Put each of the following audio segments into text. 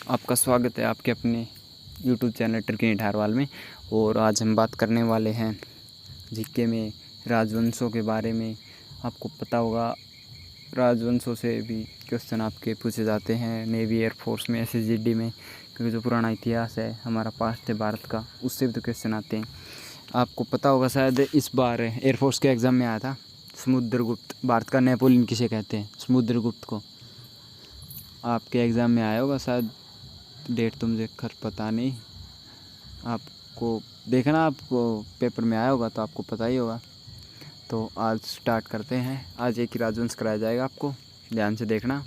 आपका स्वागत है आपके अपने YouTube चैनल टर्की ठारवाल में। और आज हम बात करने वाले हैं जीके में राजवंशों के बारे में। आपको पता होगा राजवंशों से भी क्वेश्चन आपके पूछे जाते हैं नेवी एयरफोर्स में, SSGD में, क्योंकि जो पुराना इतिहास है हमारा पास्ट है भारत का, उससे भी तो क्वेश्चन आते हैं। आपको पता होगा शायद इस बार एयरफोर्स के एग्ज़ाम में आया था समुद्रगुप्त। भारत का नेपोलियन किसे कहते हैं? समुद्रगुप्त को। आपके एग्ज़ाम में आया होगा शायद, डेट तो मुझे खैर पता नहीं, आपको देखना, आपको पेपर में आया होगा तो आपको पता ही होगा। तो आज स्टार्ट करते हैं। आज एक ही राजवंश कराया जाएगा, आपको ध्यान से देखना।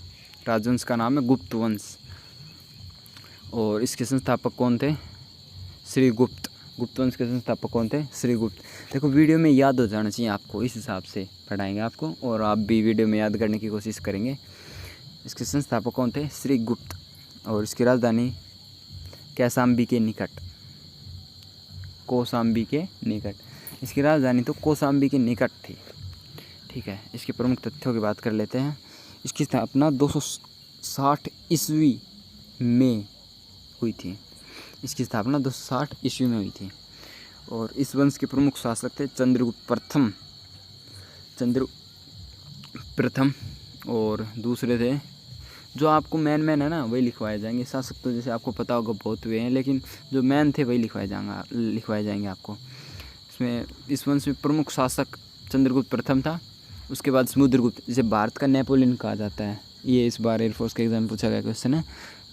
राजवंश का नाम है गुप्त वंश और इसके संस्थापक कौन थे? श्रीगुप्त। गुप्त वंश के संस्थापक कौन थे? श्रीगुप्त। देखो वीडियो में याद हो जाना चाहिए आपको, इस हिसाब से पढ़ाएंगे आपको और आप भी वीडियो में याद करने की कोशिश करेंगे। इसके संस्थापक कौन थे? श्रीगुप्त। और इसकी राजधानी कौशाम्बी के निकट, कौशाम्बी के निकट। इसकी राजधानी तो कौशाम्बी के निकट थी। ठीक है, इसके प्रमुख तथ्यों की बात कर लेते हैं। इसकी स्थापना 260 ईस्वी में हुई थी। इसकी स्थापना 260 ईस्वी में हुई थी। और इस वंश के प्रमुख शासक थे चंद्रगुप्त प्रथम और दूसरे थे, जो आपको मेन है ना वही लिखवाए जाएंगे। शासक तो जैसे आपको पता होगा बहुत हुए हैं, लेकिन जो मेन थे वही लिखवाए जाएंगे आपको। इसमें इस वंश में प्रमुख शासक चंद्रगुप्त प्रथम था। उसके बाद समुद्रगुप्त, जिसे भारत का नेपोलियन कहा जाता है। ये इस बार एयरफोर्स के एग्जाम में पूछा गया क्वेश्चन है,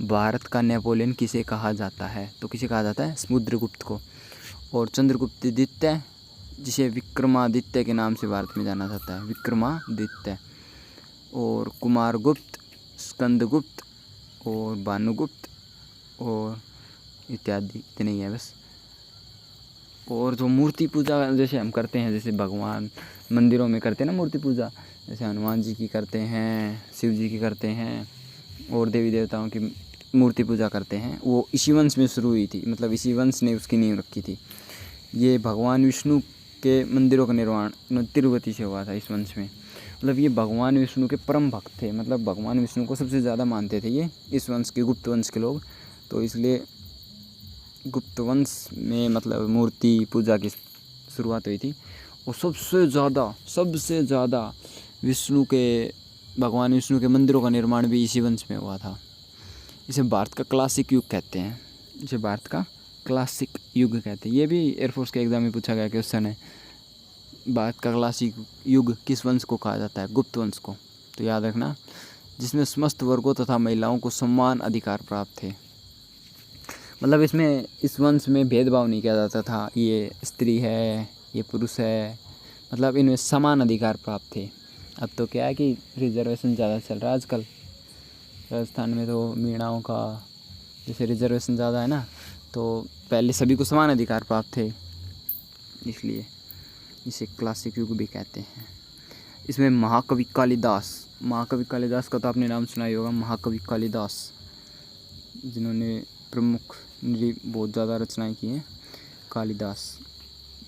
भारत का नेपोलियन किसे कहा जाता है? तो किसे कहा जाता है? समुद्रगुप्त को। और चंद्रगुप्त द्वितीय, जिसे विक्रमादित्य के नाम से भारत में जाना जाता है, विक्रमादित्य। और कुमारगुप्त, स्कंदगुप्त और भानुगुप्त और इत्यादि, इतने ही है बस। और जो मूर्ति पूजा जैसे हम करते हैं, जैसे भगवान मंदिरों में करते हैं ना मूर्ति पूजा, जैसे हनुमान जी की करते हैं, शिव जी की करते हैं और देवी देवताओं की मूर्ति पूजा करते हैं, वो इसी वंश में शुरू हुई थी। मतलब इसी वंश ने उसकी नींव रखी थी। ये भगवान विष्णु के मंदिरों का निर्माण तिरुपति से हुआ था इस वंश में। मतलब ये भगवान विष्णु के परम भक्त थे, मतलब भगवान विष्णु को सबसे ज़्यादा मानते थे ये इस वंश के, गुप्त वंश के लोग। तो इसलिए गुप्त वंश में मतलब मूर्ति पूजा की शुरुआत हुई थी। और सबसे ज़्यादा भगवान विष्णु के मंदिरों का निर्माण भी इसी वंश में हुआ था। इसे भारत का क्लासिक युग कहते हैं। इसे भारत का क्लासिक युग कहते हैं। ये भी एयरफोर्स के एग्ज़ाम में पूछा गया क्वेश्चन है, भारत का क्लासिक युग किस वंश को कहा जाता है? गुप्त वंश को। तो याद रखना, जिसमें समस्त वर्गों तथा महिलाओं को समान अधिकार प्राप्त थे। मतलब इसमें इस वंश में भेदभाव नहीं किया जाता था, ये स्त्री है, ये पुरुष है, मतलब इनमें समान अधिकार प्राप्त थे। अब तो क्या है कि रिजर्वेशन ज़्यादा चल रहा है आजकल। राजस्थान में तो मीणाओं का जैसे रिजर्वेशन ज़्यादा है ना, तो पहले सभी को समान अधिकार प्राप्त थे, इसलिए इसे क्लासिक युग भी कहते हैं। इसमें महाकवि कालिदास का तो आपने नाम सुना ही होगा। महाकवि कालिदास, जिन्होंने प्रमुख बहुत ज़्यादा रचनाएं की हैं। कालिदास,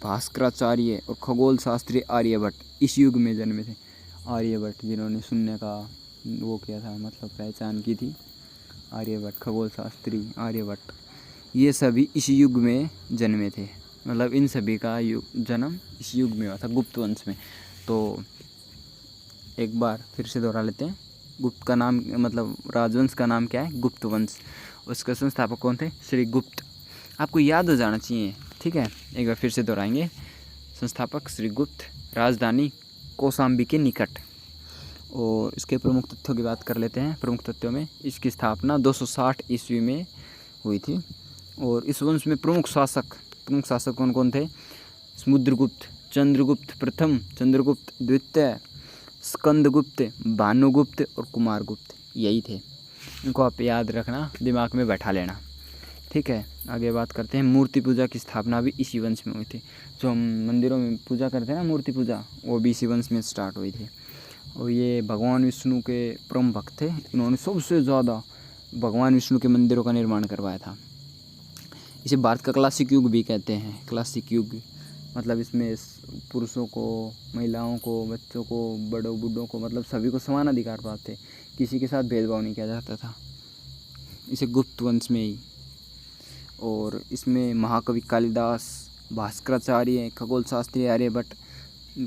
भास्कराचार्य और खगोल शास्त्री आर्यभट्ट इस युग में जन्मे थे। आर्यभट्ट, जिन्होंने शून्य का वो किया था, मतलब पहचान की थी। आर्यभट्ट, खगोल शास्त्री आर्यभट्ट, ये सभी इस युग में जन्मे थे। मतलब इन सभी का जन्म इस युग में हुआ था, गुप्त वंश में। तो एक बार फिर से दोहरा लेते हैं। गुप्त का नाम, मतलब राजवंश का नाम क्या है? गुप्त वंश। उसके संस्थापक कौन थे? श्रीगुप्त। आपको याद हो जाना चाहिए, ठीक है। एक बार फिर से दोहराएंगे। संस्थापक श्रीगुप्त, राजधानी कौशाम्बी के निकट। और इसके प्रमुख तथ्यों की बात कर लेते हैं। प्रमुख तथ्यों में इसकी स्थापना 260 ईस्वी में हुई थी। और इस वंश में प्रमुख शासक कौन कौन थे? समुद्रगुप्त, चंद्रगुप्त प्रथम, चंद्रगुप्त द्वितीय, स्कंदगुप्त, भानुगुप्त और कुमारगुप्त, यही थे। इनको आप याद रखना, दिमाग में बैठा लेना, ठीक है। आगे बात करते हैं। मूर्ति पूजा की स्थापना भी इसी वंश में हुई थी। जो हम मंदिरों में पूजा करते हैं ना मूर्ति पूजा, वो भी इसी वंश में स्टार्ट हुई थी। और ये भगवान विष्णु के परम भक्त थे। इन्होंने सबसे ज़्यादा भगवान विष्णु के मंदिरों का निर्माण करवाया था। इसे भारत का क्लासिक युग भी कहते हैं। क्लासिक युग मतलब इसमें पुरुषों को, महिलाओं को, बच्चों को, बड़ों बूढ़ों को, मतलब सभी को समान अधिकार प्राप्त थे। किसी के साथ भेदभाव नहीं किया जाता था। इसे गुप्त वंश में ही। और इसमें महाकवि कालिदास, भास्कराचार्य, खगोल शास्त्री आर्यभट्ट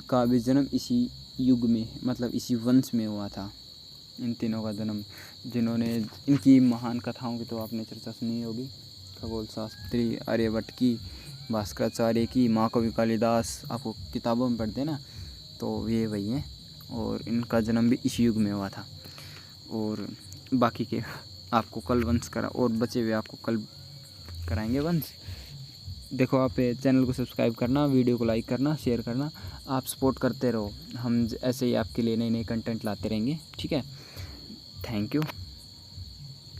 का भी जन्म इसी युग में, मतलब इसी वंश में हुआ था। इन तीनों का जन्म, जिन्होंने इनकी महान कथाओं की तो आपने चर्चा सुनी होगी, खगोल शास्त्री आर्यभट्ट की, भास्कराचार्य की, महाकवि कालिदास, आपको किताबों में पढ़ते हैं ना, तो ये वही हैं। और इनका जन्म भी इस युग में हुआ था। और बाकी के आपको कल वंश करा, और बचे हुए आपको कल कराएंगे वंश। देखो, आप चैनल को सब्सक्राइब करना, वीडियो को लाइक करना, शेयर करना, आप सपोर्ट करते रहो। हम ऐसे ही आपके लिए नए नए कंटेंट लाते रहेंगे, ठीक है। Thank you.